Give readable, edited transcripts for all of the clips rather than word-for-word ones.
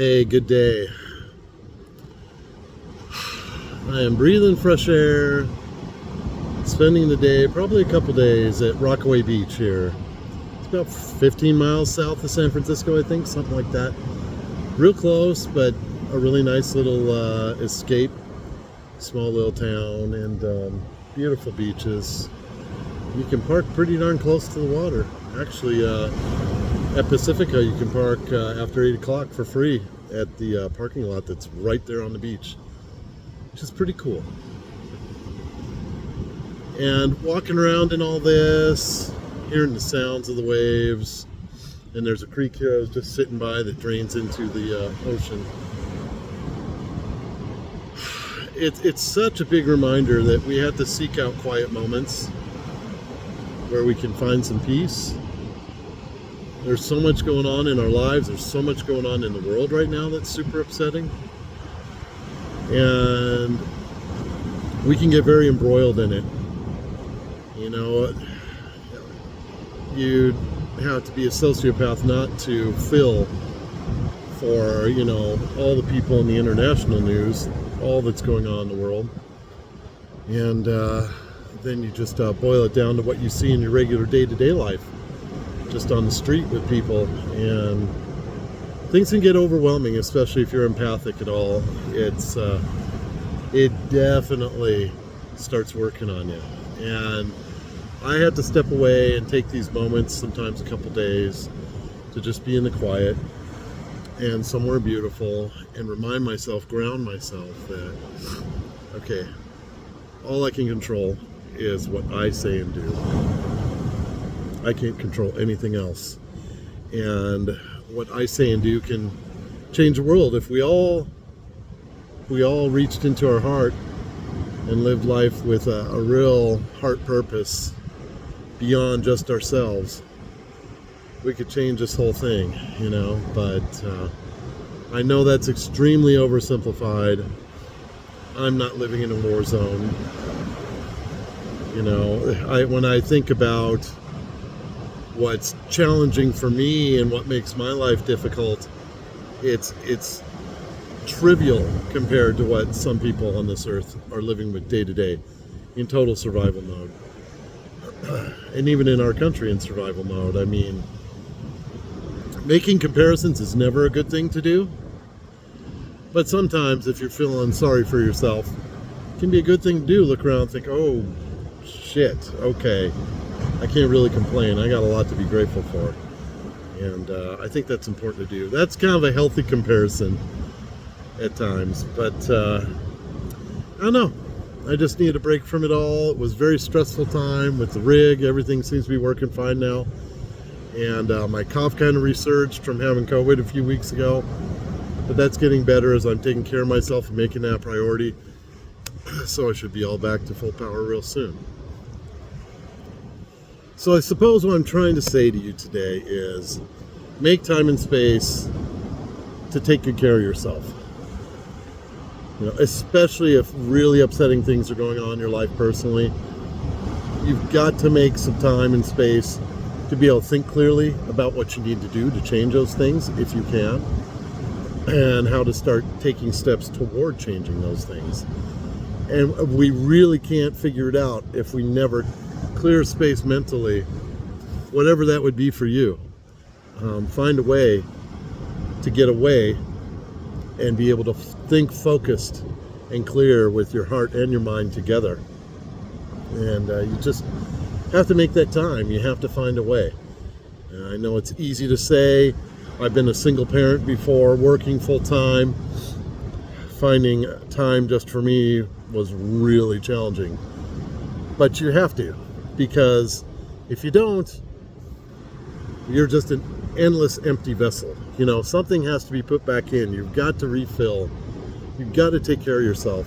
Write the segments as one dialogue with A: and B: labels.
A: Hey, good day. I am breathing fresh air, spending the day, probably a couple days at Rockaway Beach here. It's about 15 miles south of San Francisco, I think, something like that. Real close, but a really nice little escape. Small little town and beautiful beaches. You can park pretty darn close to the water. Actually, at Pacifica, you can park after 8 o'clock for free at the parking lot that's right there on the beach, which is pretty cool. And walking around in all this, hearing the sounds of the waves, and there's a creek here I was just sitting by that drains into the ocean. It's such a big reminder that we have to seek out quiet moments where we can find some peace. There's so much going on in our lives. There's so much going on in the world right now that's super upsetting. And we can get very embroiled in it. You know, you'd have to be a sociopath not to feel for, all the people in the international news, all that's going on in the world. And then you just boil it down to what you see in your regular day-to-day life, just on the street with people, and things can get overwhelming, especially if you're empathic at all. It definitely starts working on you. And I had to step away and take these moments, sometimes a couple days, to just be in the quiet and somewhere beautiful and remind myself, ground myself that, okay, all I can control is what I say and do. I can't control anything else. And what I say and do can change the world. If we all reached into our heart and lived life with a real heart purpose beyond just ourselves, we could change this whole thing, but I know that's extremely oversimplified. I'm not living in a war zone. When I think about what's challenging for me and what makes my life difficult, it's trivial compared to what some people on this earth are living with day to day in total survival mode. And even in our country in survival mode. I mean, making comparisons is never a good thing to do. But sometimes if you're feeling sorry for yourself, it can be a good thing to do. Look around and think, oh, shit, okay, I can't really complain. I got a lot to be grateful for. And I think that's important to do. That's kind of a healthy comparison at times. But I don't know. I just needed a break from it all. It was a very stressful time with the rig. Everything seems to be working fine now. And my cough kind of resurged from having COVID a few weeks ago. But that's getting better as I'm taking care of myself and making that a priority. So I should be all back to full power real soon. So I suppose what I'm trying to say to you today is make time and space to take good care of yourself. Especially if really upsetting things are going on in your life personally, you've got to make some time and space to be able to think clearly about what you need to do to change those things if you can, and how to start taking steps toward changing those things. And we really can't figure it out if we never clear space mentally, whatever that would be for you. Find a way to get away and be able to think focused and clear with your heart and your mind together. And you just have to make that time. You have to find a way. And I know it's easy to say. I've been a single parent before, working full time. Finding time just for me was really challenging. But you have to, because if you don't, you're just an endless empty vessel. Something has to be put back in. You've got to refill. You've got to take care of yourself.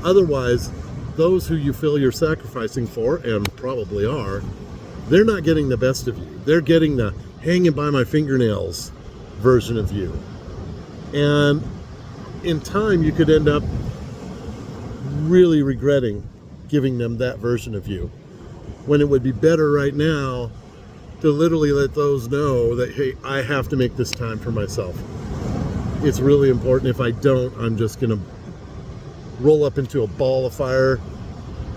A: Otherwise, those who you feel you're sacrificing for, and probably are, they're not getting the best of you. They're getting the hanging by my fingernails version of you. And in time, you could end up really regretting giving them that version of you, when it would be better right now to literally let those know that, hey, I have to make this time for myself. it's really important. If I don't, I'm just going to roll up into a ball of fire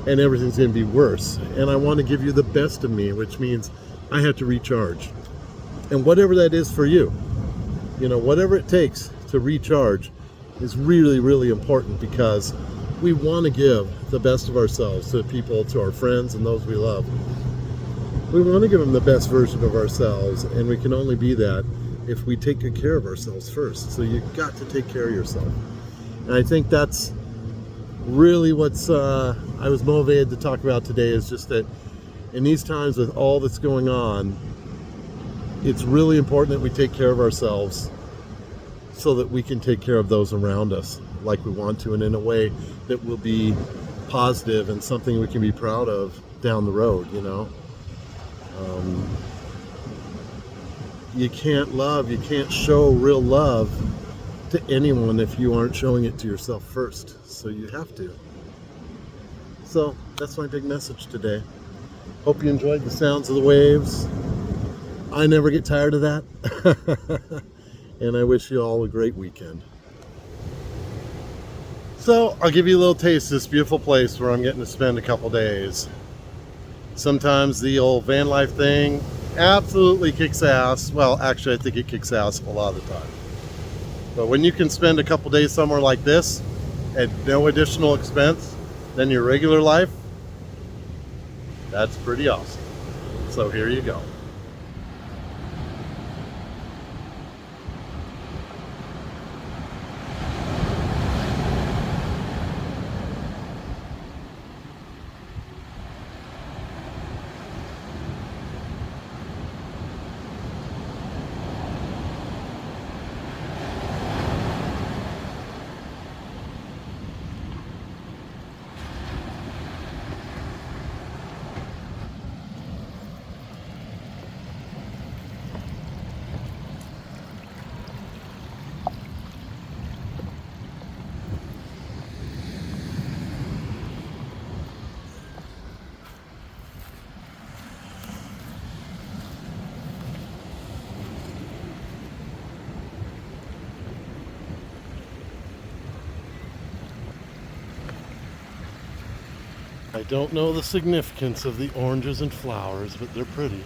A: and everything's going to be worse. And I want to give you the best of me, which means I have to recharge. And whatever that is for you, whatever it takes to recharge is really, really important, because we want to give the best of ourselves to people, to our friends and those we love. We want to give them the best version of ourselves, and we can only be that if we take good care of ourselves first. So you've got to take care of yourself. And I think that's really what's I was motivated to talk about today, is just that in these times with all that's going on, it's really important that we take care of ourselves so that we can take care of those around us like we want to, and in a way that will be positive and something we can be proud of down the road. You can't show real love to anyone if you aren't showing it to yourself first. So you have to. So that's my big message today. Hope you enjoyed the sounds of the waves. I never get tired of that. And I wish you all a great weekend. So I'll give you a little taste of this beautiful place where I'm getting to spend a couple days. Sometimes the old van life thing absolutely kicks ass. Well, actually, I think it kicks ass a lot of the time. But when you can spend a couple days somewhere like this at no additional expense than your regular life, that's pretty awesome. So here you go. I don't know the significance of the oranges and flowers, but they're pretty.